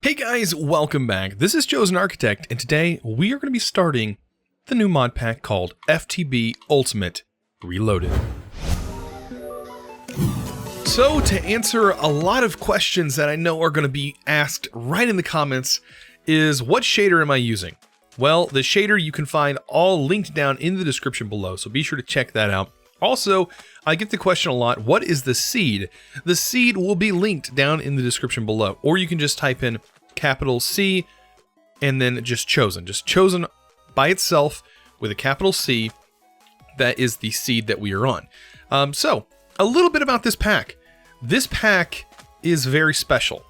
Hey guys, welcome back. This is ChosenArchitect, and today we are going to be starting the new mod pack called FTB Ultimate Reloaded. So to answer a lot of questions that I know are going to be asked right in the comments is, what shader am I using? Well, the shader you can find all linked down in the description below, so be sure to check that out. Also, I get the question a lot, what is the seed? The seed will be linked down in the description below, or you can just type in capital C and then just Chosen. Just Chosen by itself with a capital C. That is the seed that we are on. So, a little bit about this pack. This pack is very special,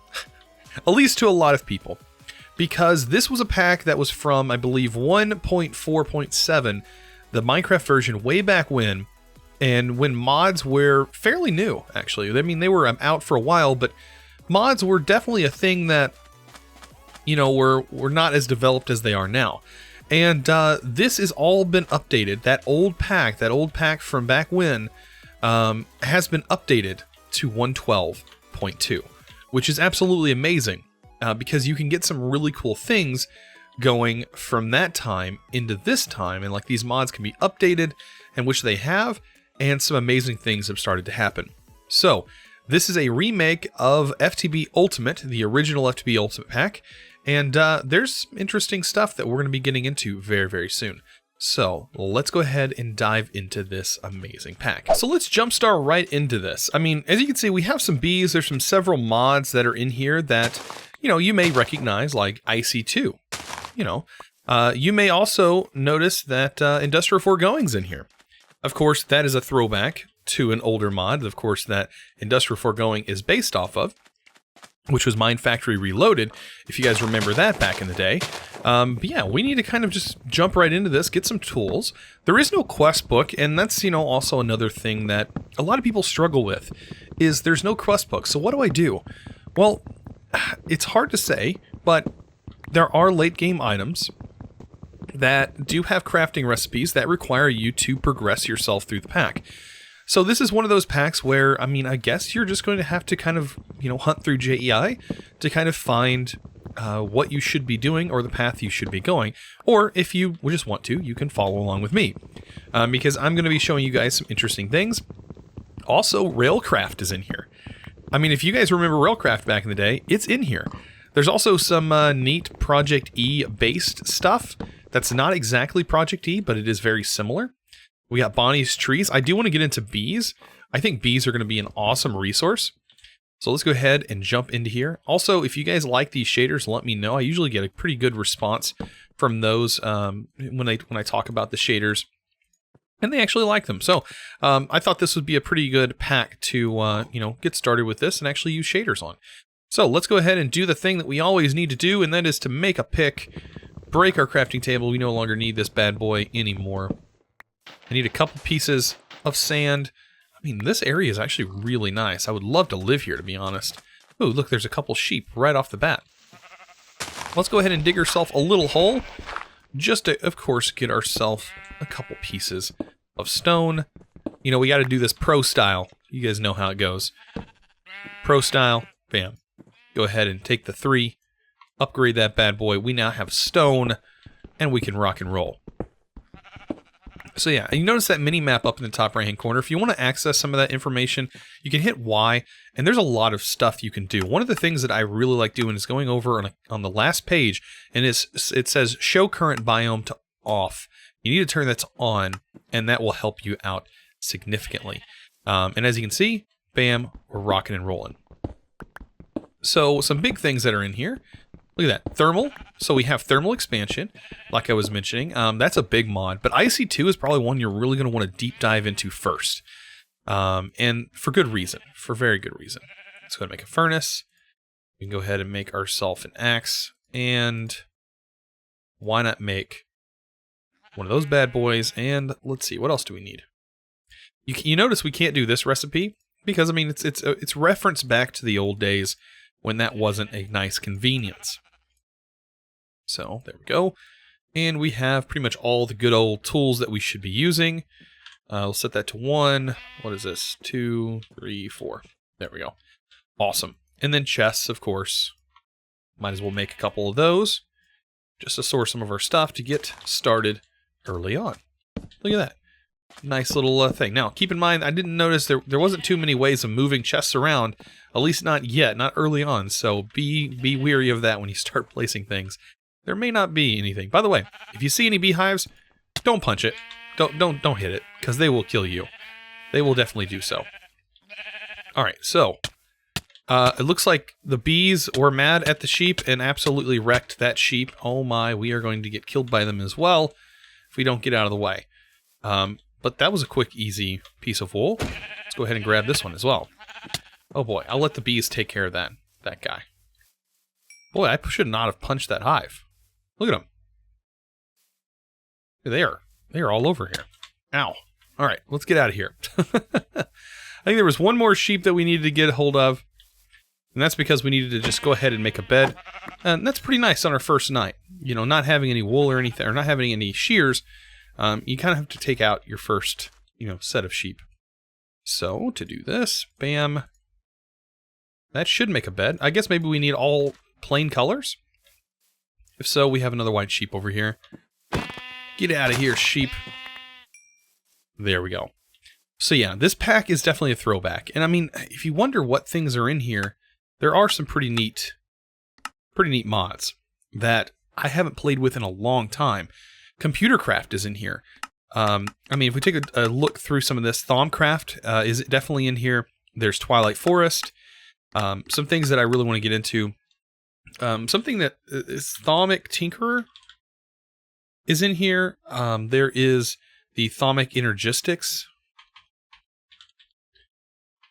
at least to a lot of people, because this was a pack that was from, I believe, 1.4.7, the Minecraft version way back when, and when mods were fairly new, actually. I mean, they were out for a while, but mods were definitely a thing that, you know, were not as developed as they are now. And this has all been updated. That old pack from back when, has been updated to 112.2, which is absolutely amazing, because you can get some really cool things going from that time into this time, and like these mods can be updated, and which they have, and some amazing things have started to happen. So, this is a remake of FTB Ultimate, the original FTB Ultimate pack, and there's interesting stuff that we're going to be getting into very, very soon. So, let's go ahead and dive into this amazing pack. So let's jumpstart right into this. I mean, as you can see, we have some bees, there's several mods that are in here that, you know, you may recognize, like IC2. You know, you may also notice that Industrial Foregoing's in here. Of course, that is a throwback to an older mod, of course, that Industrial Foregoing is based off of, which was Mine Factory Reloaded, if you guys remember that back in the day. But yeah, we need to kind of just jump right into this, get some tools. There is no quest book, and that's, you know, also another thing that a lot of people struggle with, is there's no quest book. So what do I do? Well, it's hard to say, but there are late game items that do have crafting recipes that require you to progress yourself through the pack. So this is one of those packs where, I mean, I guess you're just going to have to kind of, you know, hunt through JEI to kind of find what you should be doing or the path you should be going. Or if you just want to, you can follow along with me, because I'm going to be showing you guys some interesting things. Also, Railcraft is in here. I mean, if you guys remember Railcraft back in the day, it's in here. There's also some neat Project E based stuff that's not exactly Project E, but it is very similar. We got Bonnie's Trees. I do want to get into bees. I think bees are going to be an awesome resource. So let's go ahead and jump into here. Also, if you guys like these shaders, let me know. I usually get a pretty good response from those when I talk about the shaders, and they actually like them. So I thought this would be a pretty good pack to you know, get started with this and actually use shaders on. So let's go ahead and do the thing that we always need to do, and that is to make a pick, break our crafting table. We no longer need this bad boy anymore. I need a couple pieces of sand. I mean, this area is actually really nice. I would love to live here, to be honest. Ooh, look, there's a couple sheep right off the bat. Let's go ahead and dig ourselves a little hole, just to, of course, get ourselves a couple pieces of stone. You know, we got to do this pro style. You guys know how it goes. Pro style, bam. Go ahead and take the 3, upgrade that bad boy. We now have stone, and we can rock and roll. So yeah, you notice that mini map up in the top right hand corner. If you want to access some of that information, you can hit Y, and there's a lot of stuff you can do. One of the things that I really like doing is going over on the last page, and it says show current biome to off. You need to turn that to on, and that will help you out significantly. And as you can see, bam, we're rocking and rolling. So some big things that are in here. Look at that, thermal. So we have thermal expansion, like I was mentioning. That's a big mod, but IC2 is probably one you're really going to want to deep dive into first. And for good reason, for very good reason. Let's go ahead and make a furnace. We can go ahead and make ourselves an axe, and why not make one of those bad boys? And let's see, what else do we need? You notice we can't do this recipe because, I mean, it's referenced back to the old days when that wasn't a nice convenience. So there we go. And we have pretty much all the good old tools that we should be using. We'll set that to 1. What is this? 2, 3, 4. There we go. Awesome. And then chests, of course. might as well make a couple of those just to store some of our stuff to get started early on. Look at that. Nice little thing. Now, keep in mind, I didn't notice there wasn't too many ways of moving chests around, at least not yet, not early on, so be weary of that when you start placing things. There may not be anything. By the way, if you see any beehives, don't punch it. Don't hit it, because they will kill you. They will definitely do so. Alright, so it looks like the bees were mad at the sheep and absolutely wrecked that sheep. Oh my, we are going to get killed by them as well if we don't get out of the way. But that was a quick, easy piece of wool. Let's go ahead and grab this one as well. Oh boy, I'll let the bees take care of that guy. Boy, I should not have punched that hive. Look at them. They are all over here. Ow. All right, let's get out of here. I think there was one more sheep that we needed to get a hold of, and that's because we needed to just go ahead and make a bed. And that's pretty nice on our first night. You know, not having any wool or anything, or not having any shears. You kind of have to take out your first, set of sheep. So, to do this, bam. That should make a bed. I guess maybe we need all plain colors. If so, we have another white sheep over here. Get out of here, sheep. There we go. So yeah, this pack is definitely a throwback. And I mean, if you wonder what things are in here, there are some pretty neat mods that I haven't played with in a long time. Computercraft is in here. I mean, if we take a look through some of this, Thaumcraft is definitely in here. There's Twilight Forest. Some things that I really want to get into. Something that is Thaumic Tinkerer is in here. There is the Thaumic Energistics.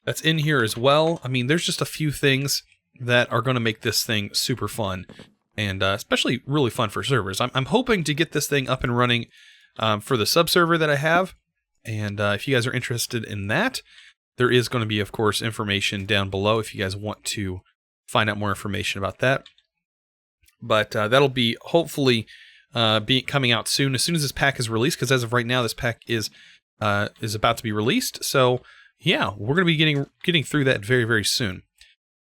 That's in here as well. I mean, there's just a few things that are going to make this thing super fun. And especially really fun for servers. I'm hoping to get this thing up and running for the sub-server that I have. And if you guys are interested in that, there is going to be, of course, information down below if you guys want to find out more information about that. But that'll be hopefully coming out soon as this pack is released. Because as of right now, this pack is about to be released. So yeah, we're going to be getting through that very, very soon.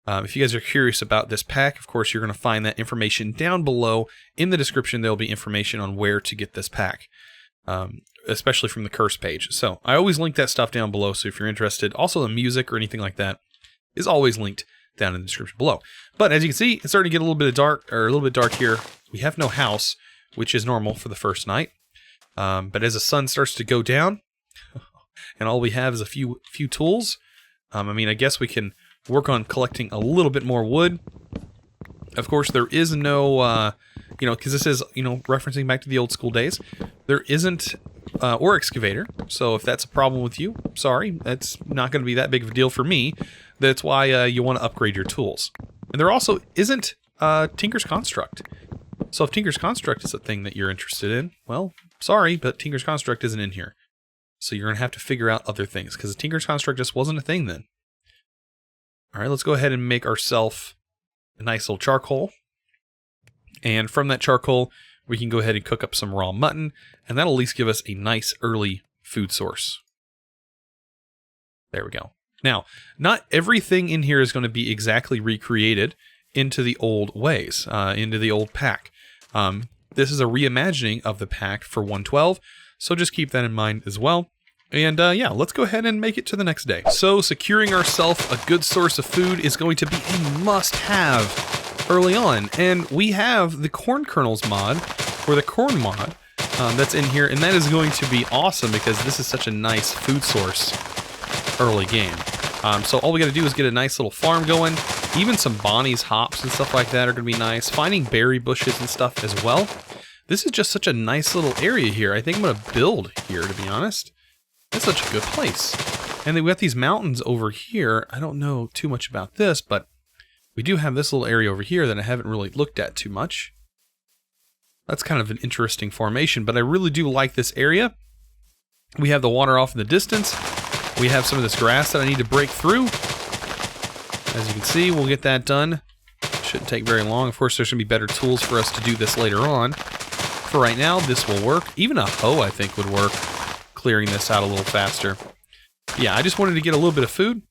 If you guys are curious about this pack, of course, you're going to find that information down below. In the description, there'll be information on where to get this pack, especially from the curse page. So I always link that stuff down below, so if you're interested. Also, the music or anything like that is always linked down in the description below. But as you can see, it's starting to get a little bit dark here. We have no house, which is normal for the first night. But as the sun starts to go down, and all we have is a few tools, I mean, I guess we can work on collecting a little bit more wood. Of course, there is no, because this is, referencing back to the old school days, there isn't ore excavator. So if that's a problem with you, sorry, that's not going to be that big of a deal for me. That's why you want to upgrade your tools. And there also isn't Tinker's Construct. So if Tinker's Construct is a thing that you're interested in, well, sorry, but Tinker's Construct isn't in here. So you're going to have to figure out other things, because Tinker's Construct just wasn't a thing then. All right, let's go ahead and make ourselves a nice little charcoal. And from that charcoal, we can go ahead and cook up some raw mutton, and that'll at least give us a nice early food source. There we go. Now, not everything in here is going to be exactly recreated into the old ways, into the old pack. This is a reimagining of the pack for 1.12, so just keep that in mind as well. And yeah, let's go ahead and make it to the next day. So securing ourselves a good source of food is going to be a must-have early on. And we have the corn kernels mod, or the corn mod, that's in here. And that is going to be awesome because this is such a nice food source early game. So all we got to do is get a nice little farm going. Even some Bonnie's hops and stuff like that are going to be nice. Finding berry bushes and stuff as well. This is just such a nice little area here. I think I'm going to build here, to be honest. It's such a good place. And then we got these mountains over here. I don't know too much about this, but we do have this little area over here that I haven't really looked at too much. That's kind of an interesting formation, but I really do like this area. We have the water off in the distance. We have some of this grass that I need to break through. As you can see, we'll get that done. Shouldn't take very long. Of course, there's going to be better tools for us to do this later on. For right now, this will work. Even a hoe, I think, would work. Clearing this out a little faster. Yeah, I just wanted to get a little bit of food,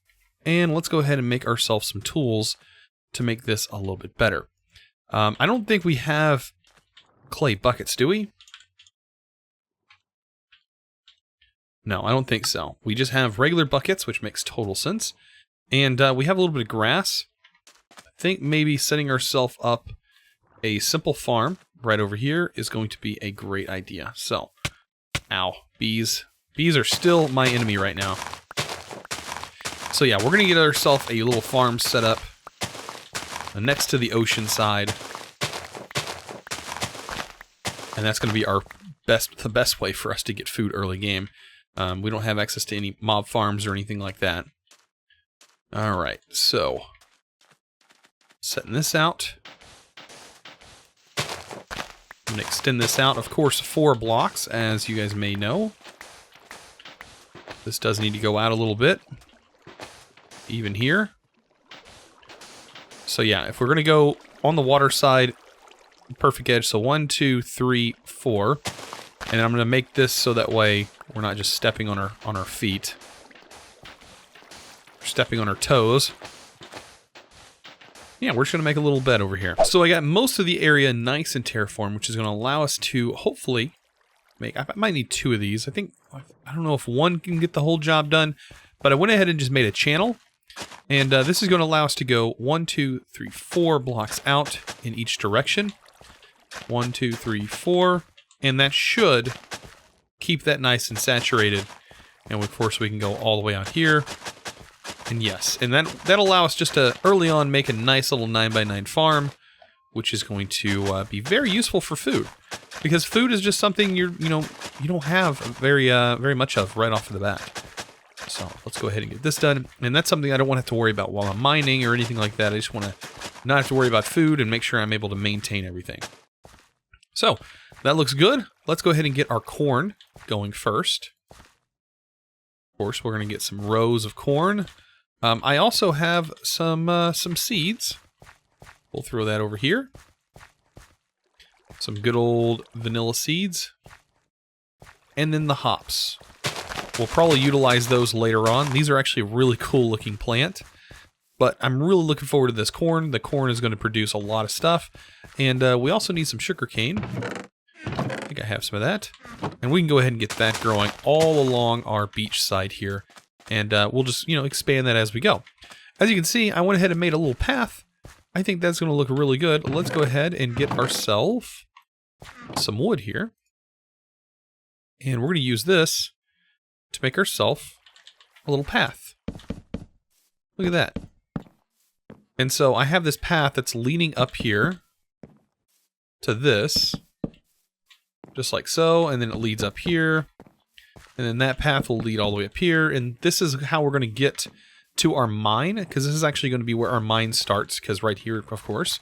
and let's go ahead and make ourselves some tools to make this a little bit better. I don't think we have clay buckets, do we? No, I don't think so. We just have regular buckets, which makes total sense. And we have a little bit of grass. I think maybe setting ourselves up a simple farm right over here is going to be a great idea. So, ow, bees. Bees are still my enemy right now. So yeah, we're going to get ourselves a little farm set up next to the ocean side. And that's going to be our the best way for us to get food early game. We don't have access to any mob farms or anything like that. Alright, so setting this out. I'm going to extend this out, of course, 4 blocks, as you guys may know. This does need to go out a little bit. Even here. So yeah, if we're going to go on the water side, perfect edge, so 1, 2, 3, 4. And I'm going to make this so that way we're not just stepping on our feet. We're stepping on our toes. Yeah, we're just going to make a little bed over here. So I got most of the area nice and terraformed, which is going to allow us to hopefully make... I might need 2 of these. I don't know if 1 can get the whole job done, but I went ahead and just made a channel. And this is going to allow us to go 1, 2, 3, 4 blocks out in each direction. 1, 2, 3, 4. And that should keep that nice and saturated. And of course we can go all the way out here. And yes, and that'll allow us just to early on make a nice little 9x9 farm, which is going to be very useful for food, because food is just something you don't have very much of right off the bat. So let's go ahead and get this done, and that's something I don't want to have to worry about while I'm mining or anything like that. I just want to not have to worry about food and make sure I'm able to maintain everything. So that looks good. Let's go ahead and get our corn going first. Of course, we're going to get some rows of corn. I also have some seeds. We'll throw that over here. Some good old vanilla seeds. And then the hops. We'll probably utilize those later on. These are actually a really cool looking plant. But I'm really looking forward to this corn. The corn is going to produce a lot of stuff. And we also need some sugar cane. I think I have some of that. And we can go ahead and get that growing all along our beach side here. And we'll just, expand that as we go. As you can see, I went ahead and made a little path. I think that's going to look really good. Let's go ahead and get ourselves some wood here. And we're going to use this to make ourselves a little path. Look at that. And so I have this path that's leading up here to this. Just like so, and then it leads up here. And then that path will lead all the way up here. And this is how we're going to get to our mine, because this is actually going to be where our mine starts, because right here, of course.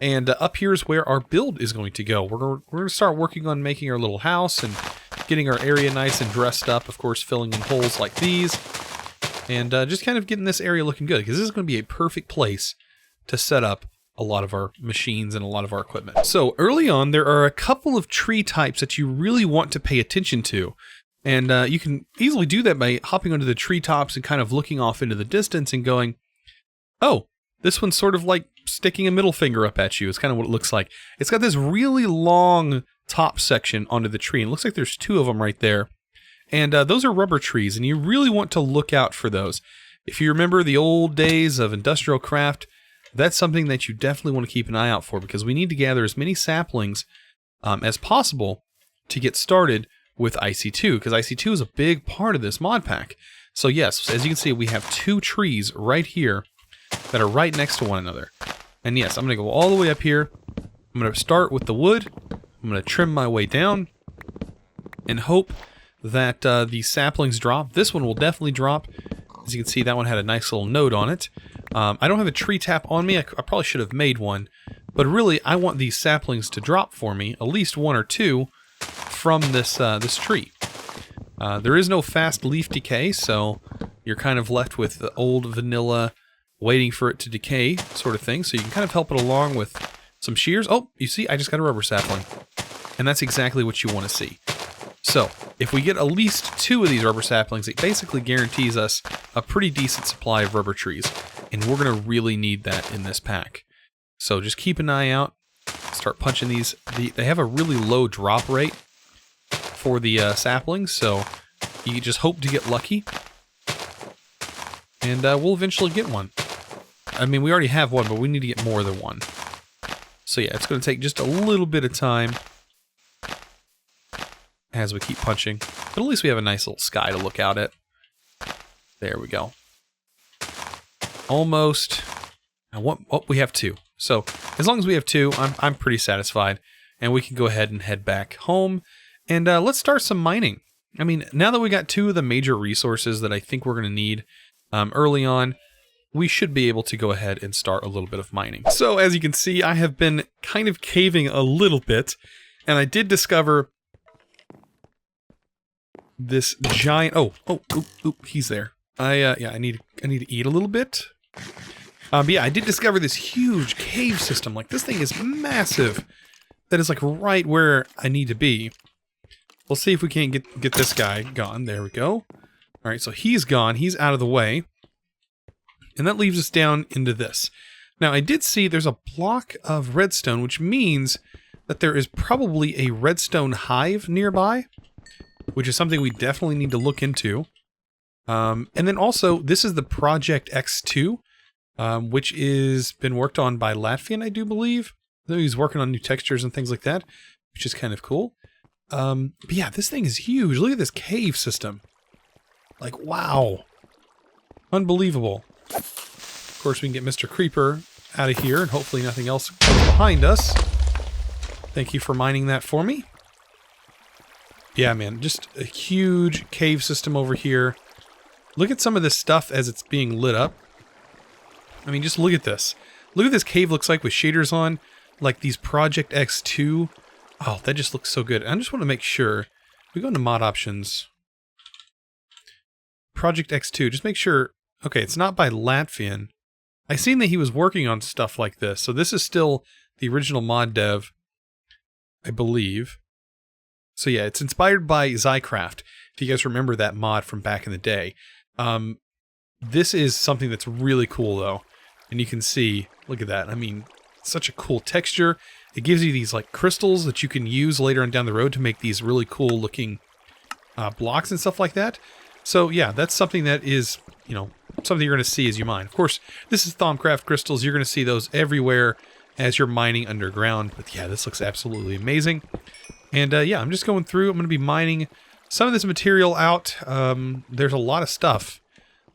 And up here is where our build is going to go. We're going to start working on making our little house and getting our area nice and dressed up, of course, filling in holes like these. And just kind of getting this area looking good, because this is going to be a perfect place to set up a lot of our machines and a lot of our equipment. So early on, there are a couple of tree types that you really want to pay attention to. And you can easily do that by hopping onto the treetops and kind of looking off into the distance and going, oh, this one's sort of like sticking a middle finger up at you. It's kind of what it looks like. It's got this really long top section onto the tree. And it looks like there's 2 of them right there. And those are rubber trees, and you really want to look out for those. If you remember the old days of industrial craft, that's something that you definitely want to keep an eye out for, because we need to gather as many saplings as possible to get started with IC2, because IC2 is a big part of this mod pack. So yes, as you can see, we have 2 trees right here that are right next to one another. And yes, I'm going to go all the way up here. I'm going to start with the wood. I'm going to trim my way down and hope that the saplings drop. This one will definitely drop. As you can see, that one had a nice little node on it. I don't have a tree tap on me. I probably should have made one. But really, I want these saplings to drop for me, at least 1 or 2, from this tree. There is no fast leaf decay, so you're kind of left with the old vanilla waiting for it to decay sort of thing. So you can kind of help it along with some shears. Oh, you see, I just got a rubber sapling. And that's exactly what you want to see. So if we get at least 2 of these rubber saplings, it basically guarantees us a pretty decent supply of rubber trees. And we're going to really need that in this pack. So just keep an eye out. start punching these. They have a really low drop rate for the saplings, so you just hope to get lucky. And we'll eventually get one. I mean, we already have one, but we need to get more than one. So yeah, it's going to take just a little bit of time as we keep punching. But at least we have a nice little sky to look out at. There we go. Almost. We have 2. So as long as we have 2, I'm pretty satisfied. And we can go ahead and head back home. And let's start some mining. I mean, now that we got 2 of the major resources that I think we're going to need early on, we should be able to go ahead and start a little bit of mining. So as you can see, I have been kind of caving a little bit. And I did discover this giant... Oh, he's there. I need to eat a little bit. But yeah, I did discover this huge cave system. Like, this thing is massive. That is like right where I need to be. We'll see if we can't get this guy gone. There we go. All right, so he's gone. He's out of the way. And that leaves us down into this. Now, I did see there's a block of redstone, which means that there is probably a redstone hive nearby, which is something we definitely need to look into. And then also, this is the Project X2, which is been worked on by Latvian, I do believe. Though he's working on new textures and things like that, which is kind of cool. But yeah, this thing is huge. Look at this cave system. Like, wow. Unbelievable. Of course, we can get Mr. Creeper out of here, and hopefully nothing else comes behind us. Thank you for mining that for me. Yeah, man, just a huge cave system over here. Look at some of this stuff as it's being lit up. I mean, just look at this. Look at this cave looks like with shaders on, like these Project X2. Oh, that just looks so good. I just want to make sure. We go into mod options. Project X2, just make sure. Okay, it's not by Latvian. I seen that he was working on stuff like this. So this is still the original mod dev, I believe. So yeah, it's inspired by Zycraft. If you guys remember that mod from back in the day. This is something that's really cool though. And you can see, look at that. I mean, such a cool texture. It gives you these like crystals that you can use later on down the road to make these really cool looking blocks and stuff like that. So yeah, that's something that is, you know, something you're going to see as you mine. Of course, this is Thaumcraft crystals. You're going to see those everywhere as you're mining underground. But yeah, this looks absolutely amazing. And yeah, I'm just going through. I'm going to be mining some of this material out. There's a lot of stuff.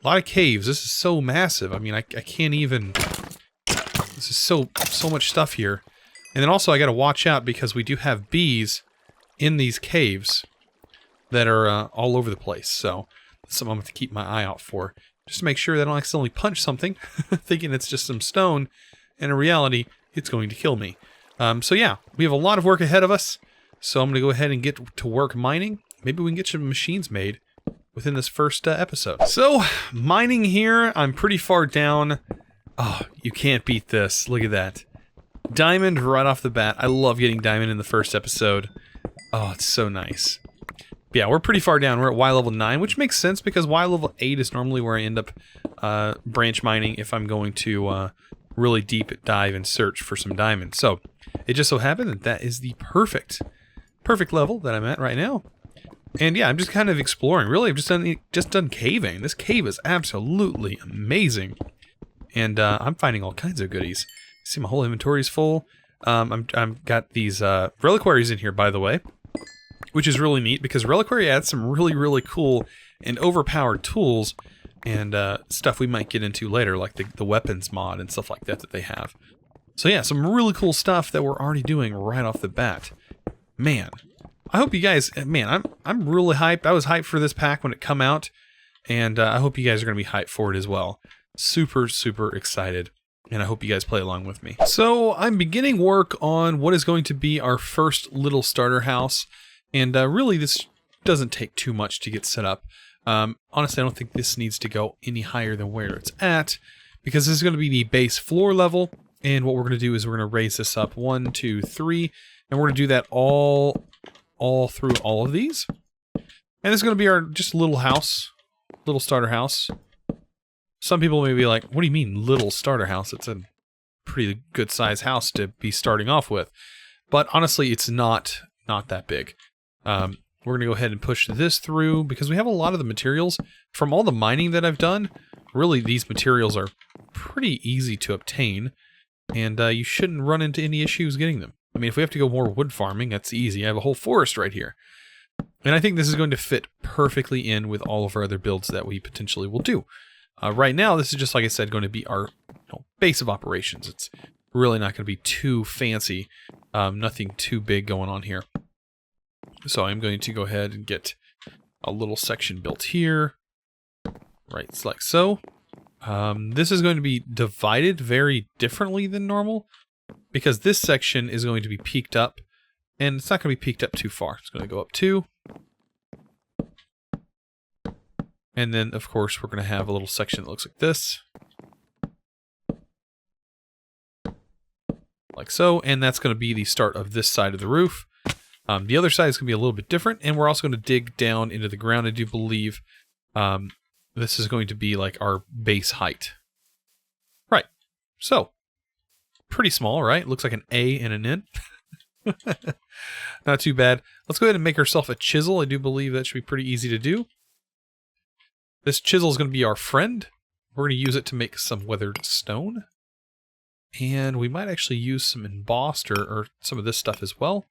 A lot of caves. This is so massive. I mean, I can't even... This is so much stuff here. And then also I got to watch out because we do have bees in these caves that are all over the place. So that's something I'm going to keep my eye out for. Just to make sure that I don't accidentally punch something thinking it's just some stone. And in reality, it's going to kill me. So yeah, we have a lot of work ahead of us. So I'm going to go ahead and get to work mining. Maybe we can get some machines made within this first episode. So, mining here, I'm pretty far down. Oh, you can't beat this. Look at that. Diamond right off the bat. I love getting diamond in the first episode. Oh, it's so nice. Yeah, we're pretty far down. We're at Y level 9, which makes sense because Y level 8 is normally where I end up branch mining if I'm going to really deep dive and search for some diamonds. So, it just so happened that that is the perfect level that I'm at right now. And yeah, I'm just kind of exploring. Really, I've just done caving. This cave is absolutely amazing. And I'm finding all kinds of goodies. See, my whole inventory is full. I've got these reliquaries in here, by the way, which is really neat because reliquary adds some really cool and overpowered tools and stuff we might get into later, like the weapons mod and stuff like that they have. So yeah, some really cool stuff that we're already doing right off the bat. Man, I hope you guys, man, I'm really hyped. I was hyped for this pack when it come out, and I hope you guys are going to be hyped for it as well. Super excited, and I hope you guys play along with me. So I'm beginning work on what is going to be our first little starter house, and really this doesn't take too much to get set up. Honestly, I don't think this needs to go any higher than where it's at, because this is going to be the base floor level, and what we're going to do is we're going to raise this up 1, 2, 3, and we're going to do that all through all of these. And this is going to be our just little house, little starter house. Some people may be like, what do you mean little starter house? It's a pretty good size house to be starting off with. But honestly, it's not that big. We're going to go ahead and push this through because we have a lot of the materials. From all the mining that I've done, really these materials are pretty easy to obtain, and you shouldn't run into any issues getting them. I mean, if we have to go more wood farming, that's easy. I have a whole forest right here. And I think this is going to fit perfectly in with all of our other builds that we potentially will do. Right now, this is just, like I said, going to be our base of operations. It's really not going to be too fancy. Nothing too big going on here. So I'm going to go ahead and get a little section built here. Right, it's like so. This is going to be divided very differently than normal, because this section is going to be peaked up, and it's not going to be peaked up too far. It's going to go up 2. And then, of course, we're going to have a little section that looks like this. Like so, and that's going to be the start of this side of the roof. The other side is going to be a little bit different, and we're also going to dig down into the ground. I do believe this is going to be like our base height. Right. So, pretty small, right? Looks like an A and an N. Not too bad. Let's go ahead and make ourselves a chisel. I do believe that should be pretty easy to do. This chisel is going to be our friend. We're going to use it to make some weathered stone. And we might actually use some embossed or some of this stuff as well.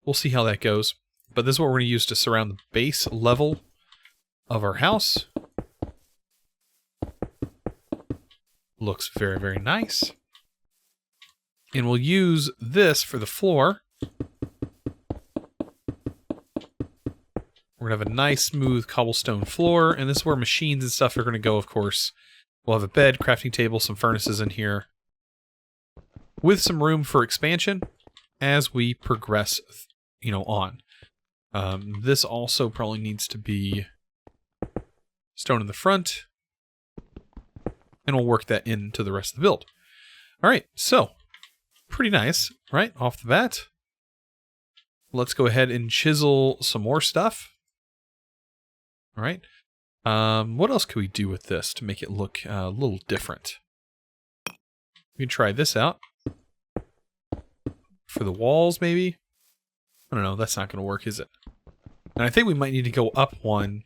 We'll see how that goes. But this is what we're going to use to surround the base level of our house. Looks very, very nice. And we'll use this for the floor. We're going to have a nice, smooth cobblestone floor, and this is where machines and stuff are going to go, of course. We'll have a bed, crafting table, some furnaces in here, with some room for expansion as we progress, on. This also probably needs to be stone in the front, and we'll work that into the rest of the build. All right, so pretty nice, right, off the bat. Let's go ahead and chisel some more stuff. All right. What else could we do with this to make it look a little different? We can try this out. For the walls, maybe? I don't know. That's not going to work, is it? And I think we might need to go up one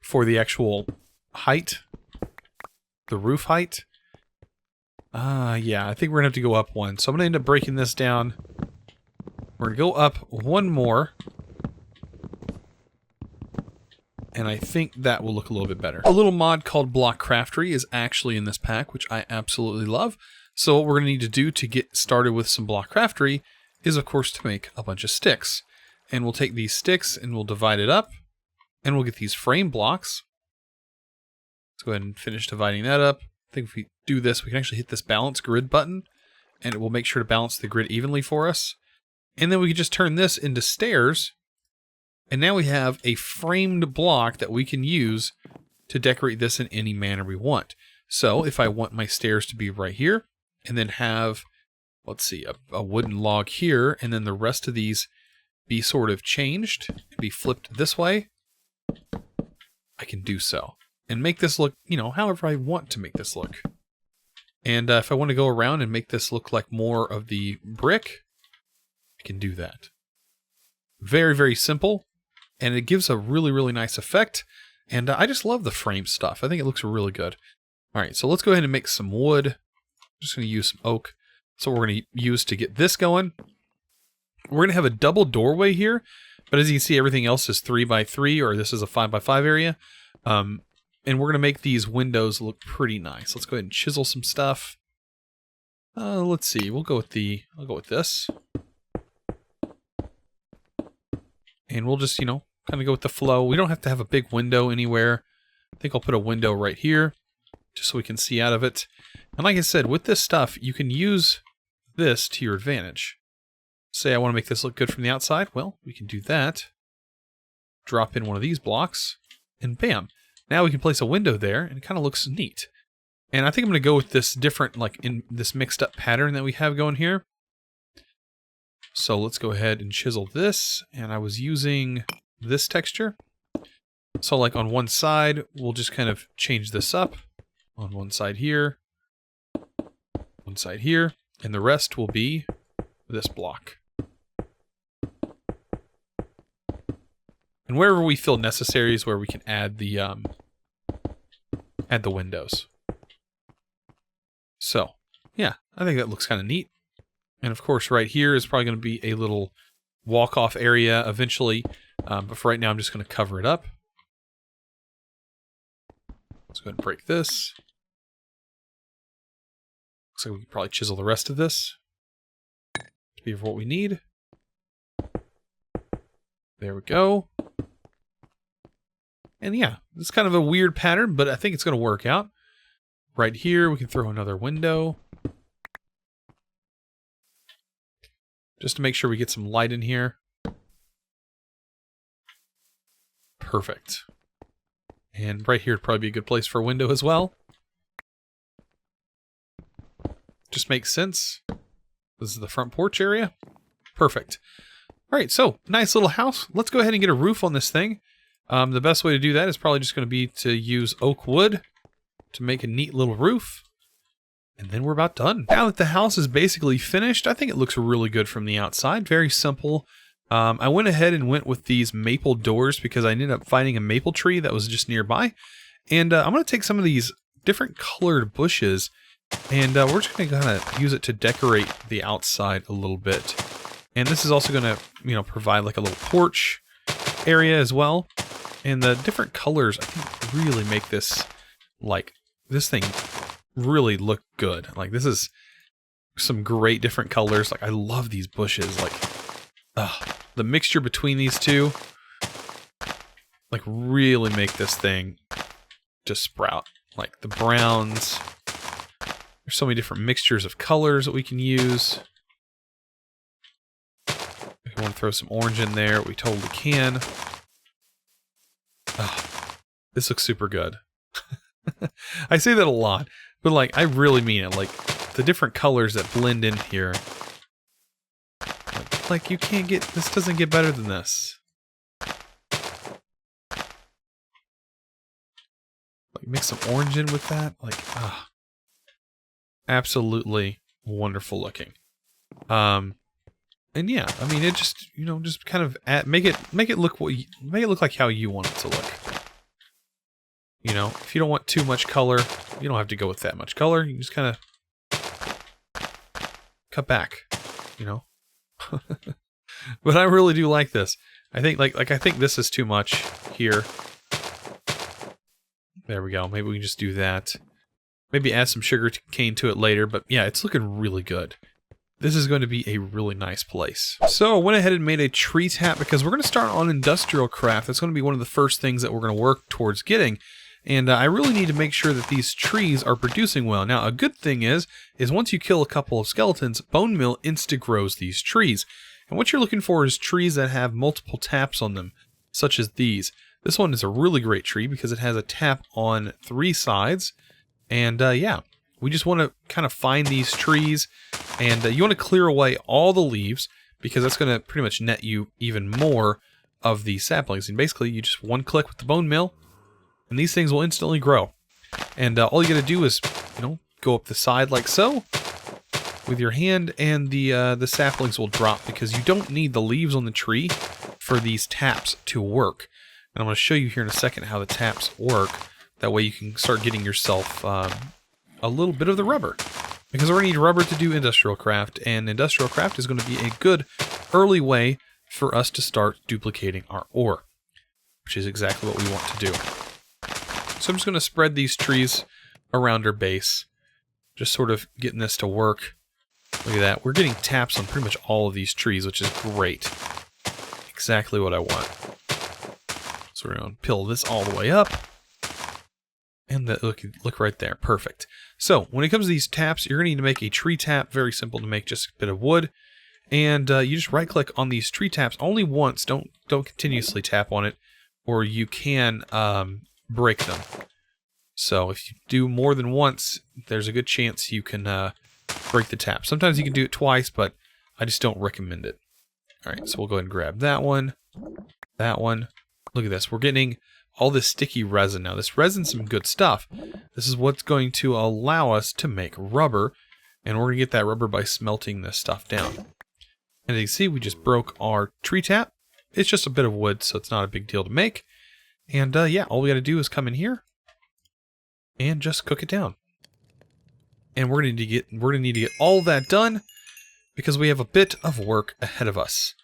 for the actual height. The roof height. Yeah, I think we're going to have to go up one. So I'm going to end up breaking this down. We're going to go up one more. And I think that will look a little bit better. A little mod called Block Craftery is actually in this pack, which I absolutely love. So what we're going to need to do to get started with some Block Craftery is, of course, to make a bunch of sticks. And we'll take these sticks and we'll divide it up. And we'll get these frame blocks. Let's go ahead and finish dividing that up. I think if we do this, we can actually hit this balance grid button. And it will make sure to balance the grid evenly for us. And then we can just turn this into stairs. And now we have a framed block that we can use to decorate this in any manner we want. So if I want my stairs to be right here, and then have, let's see, a wooden log here, and then the rest of these be sort of changed, be flipped this way, I can do so. And make this look, however I want to make this look. And if I want to go around and make this look like more of the brick, I can do that. Very, very simple. And it gives a really, really nice effect. And I just love the frame stuff. I think it looks really good. All right, so let's go ahead and make some wood. I'm just going to use some oak. So we're going to use to get this going. We're going to have a double doorway here. But as you can see, everything else is 3x3, or this is a 5x5 area. And we're going to make these windows look pretty nice. Let's go ahead and chisel some stuff. Let's see. I'll go with this. And we'll just, kind of go with the flow. We don't have to have a big window anywhere. I think I'll put a window right here, just so we can see out of it. And like I said, with this stuff, you can use this to your advantage. Say I want to make this look good from the outside. Well, we can do that. Drop in one of these blocks, and bam. Now we can place a window there, and it kind of looks neat. And I think I'm going to go with this different, in this mixed up pattern that we have going here. So let's go ahead and chisel this, and I was using this texture. So on one side, we'll just kind of change this up. On one side here, and the rest will be this block. And wherever we feel necessary is where we can add the windows. So, yeah, I think that looks kind of neat. And of course, right here is probably going to be a little walk-off area eventually. But for right now, I'm just going to cover it up. Let's go ahead and break this. Looks like we can probably chisel the rest of this to be what we need. There we go. And yeah, it's kind of a weird pattern, but I think it's going to work out. Right here, we can throw another window. Just to make sure we get some light in here. Perfect. And right here would probably be a good place for a window as well. Just makes sense. This is the front porch area. Perfect. All right, so nice little house. Let's go ahead and get a roof on this thing. The best way to do that is probably just going to be to use oak wood to make a neat little roof. And then we're about done. Now that the house is basically finished, I think it looks really good from the outside. Very simple. I went ahead and went with these maple doors because I ended up finding a maple tree that was just nearby. And I'm going to take some of these different colored bushes and we're just going to kind of use it to decorate the outside a little bit. And this is also going to, provide like a little porch area as well. And the different colors, I think, really make this thing really look good. Like, this is some great different colors. Like, I love these bushes. Like, the mixture between these two, like, really make this thing just sprout. Like, the browns. There's so many different mixtures of colors that we can use. If we want to throw some orange in there, we totally can. This looks super good. I say that a lot, but like, I really mean it. Like, the different colors that blend in here. Like you can't get, this doesn't get better than this. Like, mix some orange in with that. Like, absolutely wonderful looking. And yeah, I mean, it just, just kind of make it look like how you want it to look. If you don't want too much color, you don't have to go with that much color. You can just kind of cut back, But I really do like this. I think I think this is too much here. There we go. Maybe we can just do that. Maybe add some sugar cane to it later, but yeah, it's looking really good. This is going to be a really nice place. So I went ahead and made a tree tap because we're going to start on industrial craft. That's going to be one of the first things that we're going to work towards getting. And I really need to make sure that these trees are producing well. Now, a good thing is once you kill a couple of skeletons, Bone Meal insta-grows these trees. And what you're looking for is trees that have multiple taps on them, such as these. This one is a really great tree because it has a tap on 3 sides. And yeah, we just want to kind of find these trees. And you want to clear away all the leaves because that's going to pretty much net you even more of the saplings. And basically, you just one click with the Bone Meal, and these things will instantly grow. And all you got to do is, go up the side like so with your hand, and the saplings will drop because you don't need the leaves on the tree for these taps to work. And I'm going to show you here in a second how the taps work. That way you can start getting yourself a little bit of the rubber. Because we're going to need rubber to do industrial craft, and industrial craft is going to be a good early way for us to start duplicating our ore, which is exactly what we want to do. So I'm just going to spread these trees around our base, just sort of getting this to work. Look at that. We're getting taps on pretty much all of these trees, which is great. Exactly what I want. So we're going to peel this all the way up. And look right there. Perfect. So when it comes to these taps, you're going to need to make a tree tap. Very simple to make, just a bit of wood. And you just right click on these tree taps only once. Don't continuously tap on it, or you can break them. So if you do more than once, there's a good chance you can break the tap. Sometimes you can do it twice, but I just don't recommend it. All right, so we'll go ahead and grab that one. That one. Look at this. We're getting all this sticky resin now. This resin's some good stuff. This is what's going to allow us to make rubber, and we're going to get that rubber by smelting this stuff down. And as you can see, we just broke our tree tap. It's just a bit of wood, so it's not a big deal to make. And yeah, all we got to do is come in here and just cook it down. And we're gonna need to get all that done because we have a bit of work ahead of us.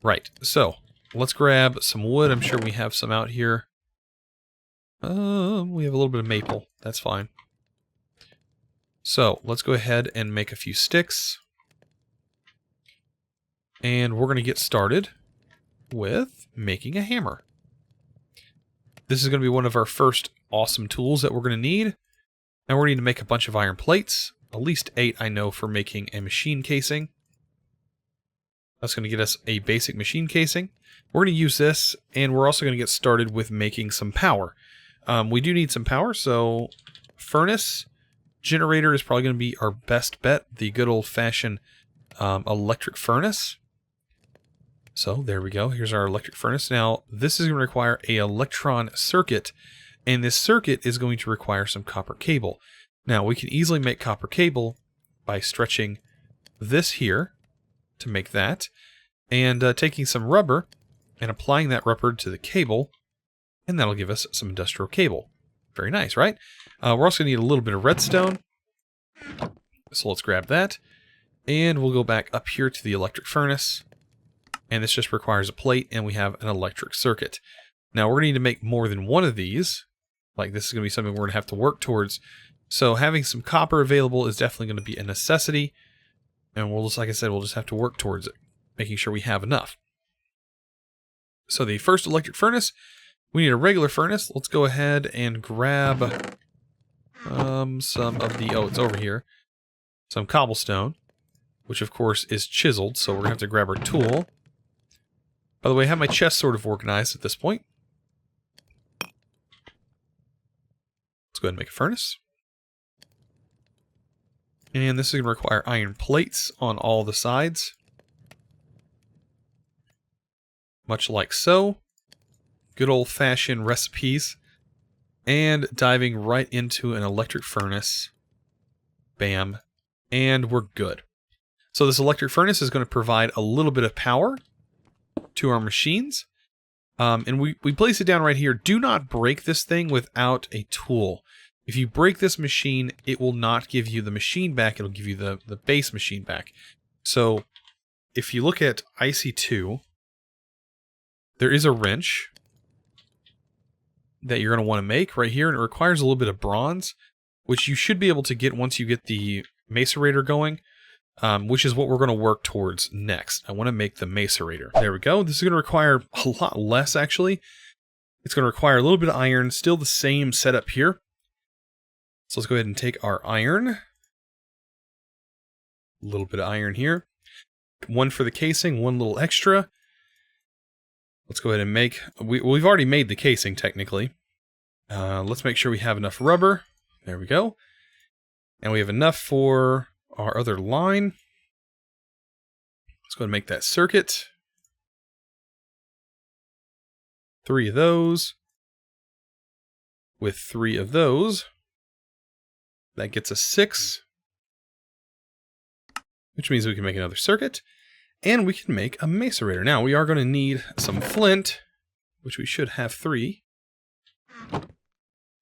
Right. So let's grab some wood. I'm sure we have some out here. We have a little bit of maple. That's fine. So let's go ahead and make a few sticks. And we're going to get started with making a hammer. This is going to be one of our first awesome tools that we're going to need. And we're going to need to make a bunch of iron plates. At least 8, I know, for making a machine casing. That's going to get us a basic machine casing. We're going to use this, and we're also going to get started with making some power. We do need some power, so furnace generator is probably going to be our best bet. The good old-fashioned electric furnace. So there we go. Here's our electric furnace. Now, this is going to require an electron circuit, and this circuit is going to require some copper cable. Now, we can easily make copper cable by stretching this here to make that, and taking some rubber and applying that rubber to the cable, and that'll give us some industrial cable. Very nice, right? We're also going to need a little bit of redstone, so let's grab that, and we'll go back up here to the electric furnace. And this just requires a plate, and we have an electric circuit. Now, we're going to need to make more than one of these. Like, this is going to be something we're going to have to work towards. So, having some copper available is definitely going to be a necessity. And we'll just, like I said, we'll just have to work towards it, making sure we have enough. So, the first electric furnace, we need a regular furnace. Let's go ahead and grab some of the, it's over here, some cobblestone, which, of course, is chiseled. So, we're going to have to grab our tool. By the way, I have my chest sort of organized at this point. Let's go ahead and make a furnace. And this is going to require iron plates on all the sides. Much like so. Good old-fashioned recipes. And diving right into an electric furnace. Bam. And we're good. So this electric furnace is going to provide a little bit of power to our machines. And we place it down right here. Do not break this thing without a tool. If you break this machine, it will not give you the machine back. It'll give you the base machine back. So if you look at IC2, there is a wrench that you're going to want to make right here, and it requires a little bit of bronze, which you should be able to get once you get the macerator going. Which is what we're going to work towards next. I want to make the macerator. There we go. This is going to require a lot less, actually. It's going to require a little bit of iron. Still the same setup here. So let's go ahead and take our iron. A little bit of iron here. One for the casing, one little extra. Let's go ahead and make... We've already made the casing, technically. Let's make sure we have enough rubber. There we go. And we have enough for our other line. Let's go ahead and make that circuit. 3 of those. With 3 of those, that gets us 6. Which means we can make another circuit. And we can make a macerator. Now, we are going to need some flint, which we should have 3.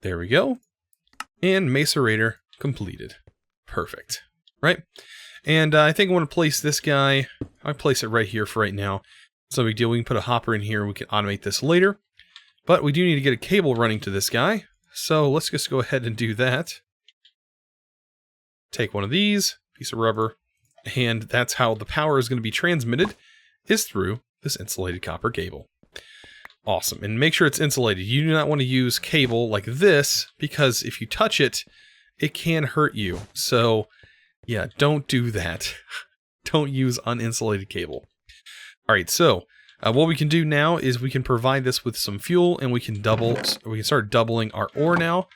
There we go. And macerator completed. Perfect. Right? And I think I want to place this guy. I'll place it right here for right now. It's no big deal. We can put a hopper in here. We can automate this later. But we do need to get a cable running to this guy. So let's just go ahead and do that. Take one of these, piece of rubber, and that's how the power is going to be transmitted, is through this insulated copper cable. Awesome. And make sure it's insulated. You do not want to use cable like this, because if you touch it, it can hurt you. So yeah, don't do that. Don't use uninsulated cable. All right, so what we can do now is we can provide this with some fuel, and we can start doubling our ore now,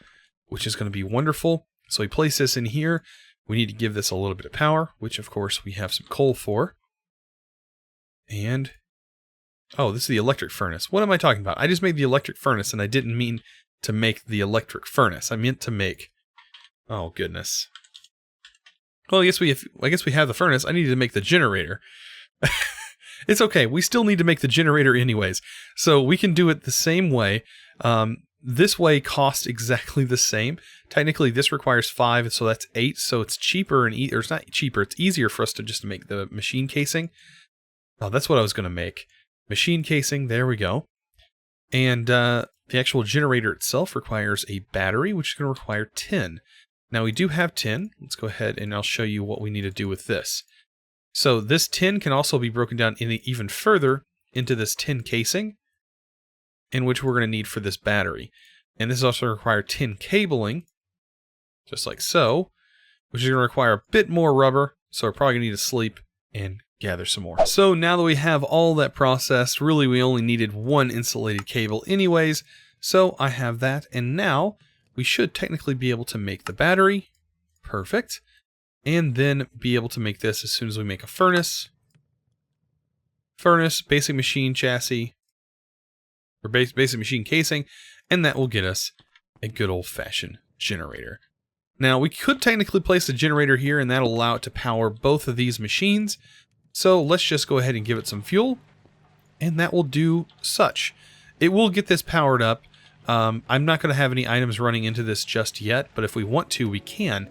which is going to be wonderful. So we place this in here. We need to give this a little bit of power, which of course we have some coal for. And oh, this is the electric furnace. What am I talking about? I just made the electric furnace, and I didn't mean to make the electric furnace. I meant to make... Oh goodness. Well, I guess we have the furnace. I needed to make the generator. It's okay. We still need to make the generator anyways. So we can do it the same way. This way costs exactly the same. Technically, this requires 5, so that's 8. So it's cheaper and or it's not cheaper. It's easier for us to just make the machine casing. Oh, that's what I was going to make. Machine casing. There we go. And the actual generator itself requires a battery, which is going to require 10. Now we do have 10. Let's go ahead and I'll show you what we need to do with this. So this 10 can also be broken down even further into this 10 casing, in which we're going to need for this battery. And this also requires 10 cabling, just like so, which is going to require a bit more rubber, so we're probably going to need to sleep and gather some more. So now that we have all that processed, really we only needed one insulated cable anyways, so I have that, and now we should technically be able to make the battery. Perfect. And then be able to make this as soon as we make a furnace. Furnace, basic machine chassis, or basic machine casing, and that will get us a good old-fashioned generator. Now, we could technically place a generator here, and that'll allow it to power both of these machines. So let's just go ahead and give it some fuel, and that will do such. It will get this powered up. I'm not going to have any items running into this just yet, but if we want to, we can.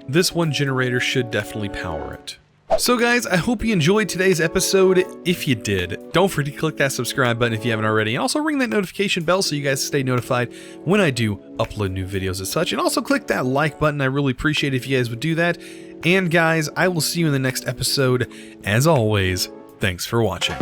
This one generator should definitely power it. So guys, I hope you enjoyed today's episode. If you did, don't forget to click that subscribe button if you haven't already. And also ring that notification bell so you guys stay notified when I do upload new videos and such. And also click that like button. I really appreciate it if you guys would do that. And guys, I will see you in the next episode. As always, thanks for watching.